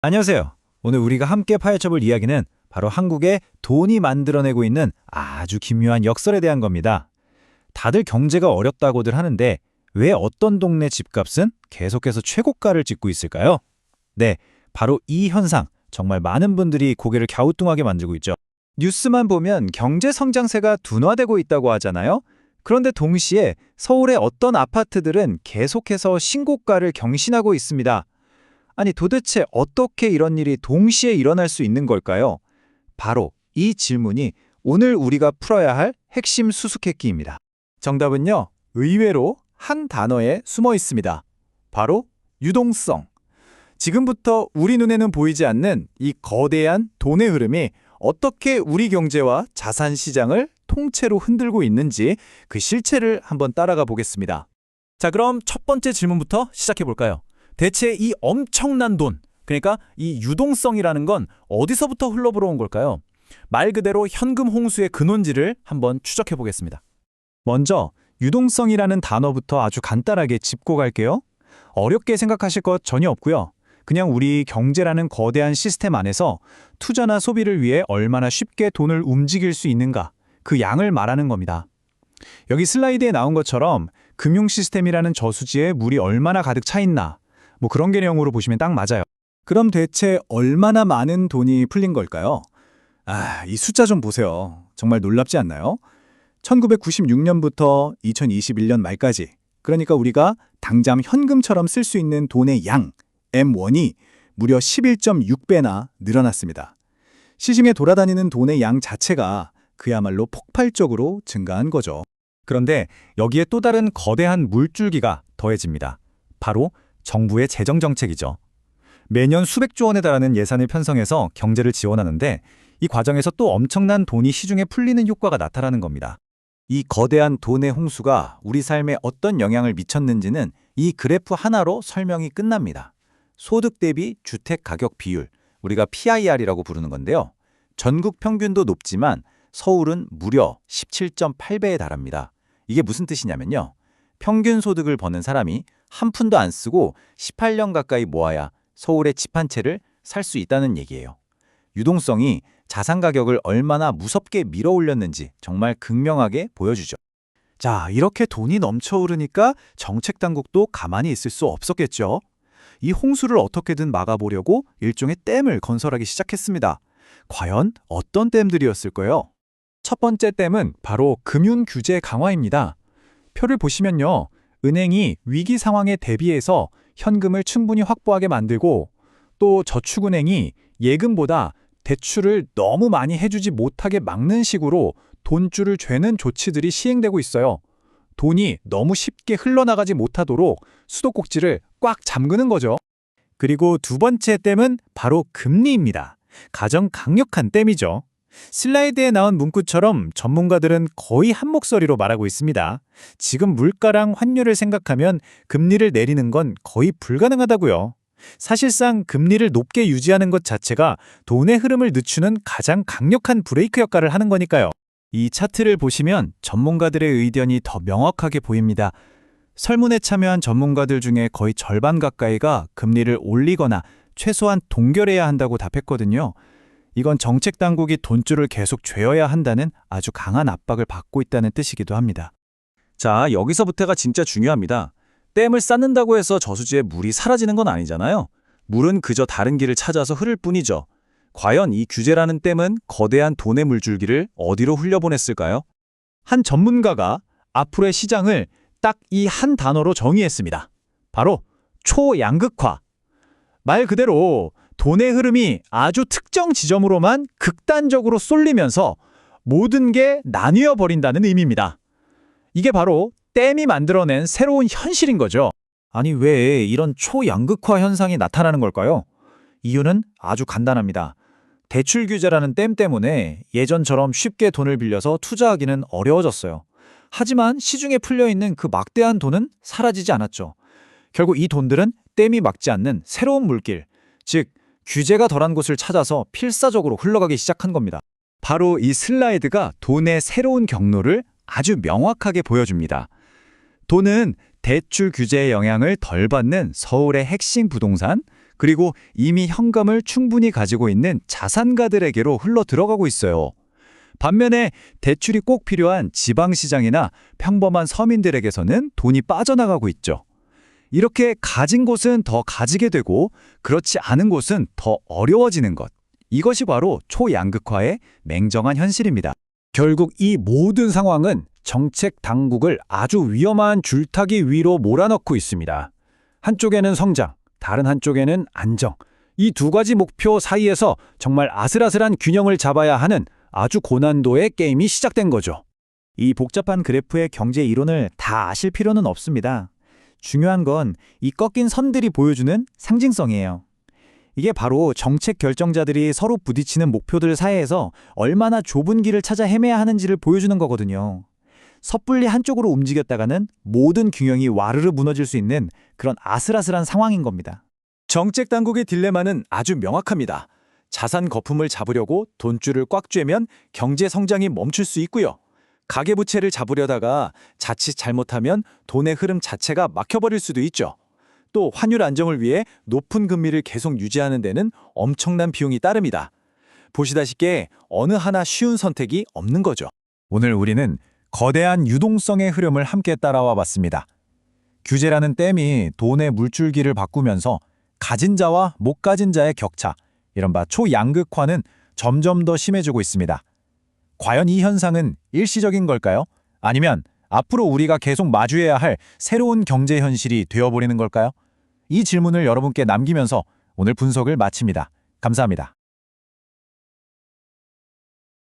안녕하세요. 오늘 우리가 함께 파헤쳐볼 이야기는 바로 한국의 돈이 만들어내고 있는 아주 기묘한 역설에 대한 겁니다. 다들 경제가 어렵다고들 하는데 왜 어떤 동네 집값은 계속해서 최고가를 찍고 있을까요? 네, 바로 이 현상, 정말 많은 분들이 고개를 갸우뚱하게 만들고 있죠. 뉴스만 보면 경제 성장세가 둔화되고 있다고 하잖아요. 그런데 동시에 서울의 어떤 아파트들은 계속해서 신고가를 경신하고 있습니다. 아니 도대체 어떻게 이런 일이 동시에 일어날 수 있는 걸까요? 바로 이 질문이 오늘 우리가 풀어야 할 핵심 수수께끼입니다. 정답은요, 의외로 한 단어에 숨어 있습니다. 바로 유동성. 지금부터 우리 눈에는 보이지 않는 이 거대한 돈의 흐름이 어떻게 우리 경제와 자산 시장을 통째로 흔들고 있는지 그 실체를 한번 따라가 보겠습니다. 자, 그럼 첫 번째 질문부터 시작해 볼까요? 대체 이 엄청난 돈, 그러니까 이 유동성이라는 건 어디서부터 흘러들어온 걸까요? 말 그대로 현금 홍수의 근원지를 한번 추적해 보겠습니다. 먼저 유동성이라는 단어부터 아주 간단하게 짚고 갈게요. 어렵게 생각하실 것 전혀 없고요. 그냥 우리 경제라는 거대한 시스템 안에서 투자나 소비를 위해 얼마나 쉽게 돈을 움직일 수 있는가, 그 양을 말하는 겁니다. 여기 슬라이드에 나온 것처럼 금융 시스템이라는 저수지에 물이 얼마나 가득 차 있나, 뭐 그런 개념으로 보시면 딱 맞아요. 그럼 대체 얼마나 많은 돈이 풀린 걸까요? 이 숫자 좀 보세요. 정말 놀랍지 않나요? 1996년부터 2021년 말까지, 그러니까 우리가 당장 현금처럼 쓸 수 있는 돈의 양, M1이 무려 11.6배나 늘어났습니다. 시중에 돌아다니는 돈의 양 자체가 그야말로 폭발적으로 증가한 거죠. 그런데 여기에 또 다른 거대한 물줄기가 더해집니다. 바로 정부의 재정 정책이죠. 매년 수백조 원에 달하는 예산을 편성해서 경제를 지원하는데 이 과정에서 또 엄청난 돈이 시중에 풀리는 효과가 나타나는 겁니다. 이 거대한 돈의 홍수가 우리 삶에 어떤 영향을 미쳤는지는 이 그래프 하나로 설명이 끝납니다. 소득 대비 주택 가격 비율, 우리가 PIR이라고 부르는 건데요. 전국 평균도 높지만 서울은 무려 17.8배에 달합니다. 이게 무슨 뜻이냐면요, 평균 소득을 버는 사람이 한 푼도 안 쓰고 18년 가까이 모아야 서울의 집 한 채를 살 수 있다는 얘기예요. 유동성이 자산 가격을 얼마나 무섭게 밀어올렸는지 정말 극명하게 보여주죠. 자, 이렇게 돈이 넘쳐오르니까 정책 당국도 가만히 있을 수 없었겠죠. 이 홍수를 어떻게든 막아보려고 일종의 댐을 건설하기 시작했습니다. 과연 어떤 댐들이었을까요? 첫 번째 댐은 바로 금융 규제 강화입니다. 표를 보시면요, 은행이 위기 상황에 대비해서 현금을 충분히 확보하게 만들고, 또 저축은행이 예금보다 대출을 너무 많이 해주지 못하게 막는 식으로 돈줄을 죄는 조치들이 시행되고 있어요. 돈이 너무 쉽게 흘러나가지 못하도록 수도꼭지를 꽉 잠그는 거죠. 그리고 두 번째 댐은 바로 금리입니다. 가장 강력한 댐이죠. 슬라이드에 나온 문구처럼 전문가들은 거의 한 목소리로 말하고 있습니다. 지금 물가랑 환율을 생각하면 금리를 내리는 건 거의 불가능하다고요. 사실상 금리를 높게 유지하는 것 자체가 돈의 흐름을 늦추는 가장 강력한 브레이크 역할을 하는 거니까요. 이 차트를 보시면 전문가들의 의견이 더 명확하게 보입니다. 설문에 참여한 전문가들 중에 거의 절반 가까이가 금리를 올리거나 최소한 동결해야 한다고 답했거든요. 이건 정책 당국이 돈줄을 계속 죄어야 한다는 아주 강한 압박을 받고 있다는 뜻이기도 합니다. 자, 여기서부터가 진짜 중요합니다. 댐을 쌓는다고 해서 저수지에 물이 사라지는 건 아니잖아요. 물은 그저 다른 길을 찾아서 흐를 뿐이죠. 과연 이 규제라는 댐은 거대한 돈의 물줄기를 어디로 흘려보냈을까요? 한 전문가가 앞으로의 시장을 딱 이 한 단어로 정의했습니다. 바로 초양극화. 말 그대로 돈의 흐름이 아주 특정 지점으로만 극단적으로 쏠리면서 모든 게 나뉘어 버린다는 의미입니다. 이게 바로 댐이 만들어낸 새로운 현실인 거죠. 아니, 왜 이런 초양극화 현상이 나타나는 걸까요? 이유는 아주 간단합니다. 대출 규제라는 댐 때문에 예전처럼 쉽게 돈을 빌려서 투자하기는 어려워졌어요. 하지만 시중에 풀려있는 그 막대한 돈은 사라지지 않았죠. 결국 이 돈들은 댐이 막지 않는 새로운 물길, 즉 규제가 덜한 곳을 찾아서 필사적으로 흘러가기 시작한 겁니다. 바로 이 슬라이드가 돈의 새로운 경로를 아주 명확하게 보여줍니다. 돈은 대출 규제의 영향을 덜 받는 서울의 핵심 부동산, 그리고 이미 현금을 충분히 가지고 있는 자산가들에게로 흘러 들어가고 있어요. 반면에 대출이 꼭 필요한 지방시장이나 평범한 서민들에게서는 돈이 빠져나가고 있죠. 이렇게 가진 곳은 더 가지게 되고 그렇지 않은 곳은 더 어려워지는 것. 이것이 바로 초양극화의 맹정한 현실입니다. 결국 이 모든 상황은 정책 당국을 아주 위험한 줄타기 위로 몰아넣고 있습니다. 한쪽에는 성장, 다른 한쪽에는 안정. 이 두 가지 목표 사이에서 정말 아슬아슬한 균형을 잡아야 하는 아주 고난도의 게임이 시작된 거죠. 이 복잡한 그래프의 경제 이론을 다 아실 필요는 없습니다. 중요한 건 이 꺾인 선들이 보여주는 상징성이에요. 이게 바로 정책 결정자들이 서로 부딪히는 목표들 사이에서 얼마나 좁은 길을 찾아 헤매야 하는지를 보여주는 거거든요. 섣불리 한쪽으로 움직였다가는 모든 균형이 와르르 무너질 수 있는 그런 아슬아슬한 상황인 겁니다. 정책 당국의 딜레마는 아주 명확합니다. 자산 거품을 잡으려고 돈줄을 꽉 쬐면 경제 성장이 멈출 수 있고요. 가계부채를 잡으려다가 자칫 잘못하면 돈의 흐름 자체가 막혀버릴 수도 있죠. 또 환율 안정을 위해 높은 금리를 계속 유지하는 데는 엄청난 비용이 따릅니다. 보시다시피 어느 하나 쉬운 선택이 없는 거죠. 오늘 우리는 거대한 유동성의 흐름을 함께 따라와 봤습니다. 규제라는 댐이 돈의 물줄기를 바꾸면서 가진 자와 못 가진 자의 격차, 이른바 초양극화는 점점 더 심해지고 있습니다. 과연 이 현상은 일시적인 걸까요? 아니면 앞으로 우리가 계속 마주해야 할 새로운 경제 현실이 되어버리는 걸까요? 이 질문을 여러분께 남기면서 오늘 분석을 마칩니다. 감사합니다.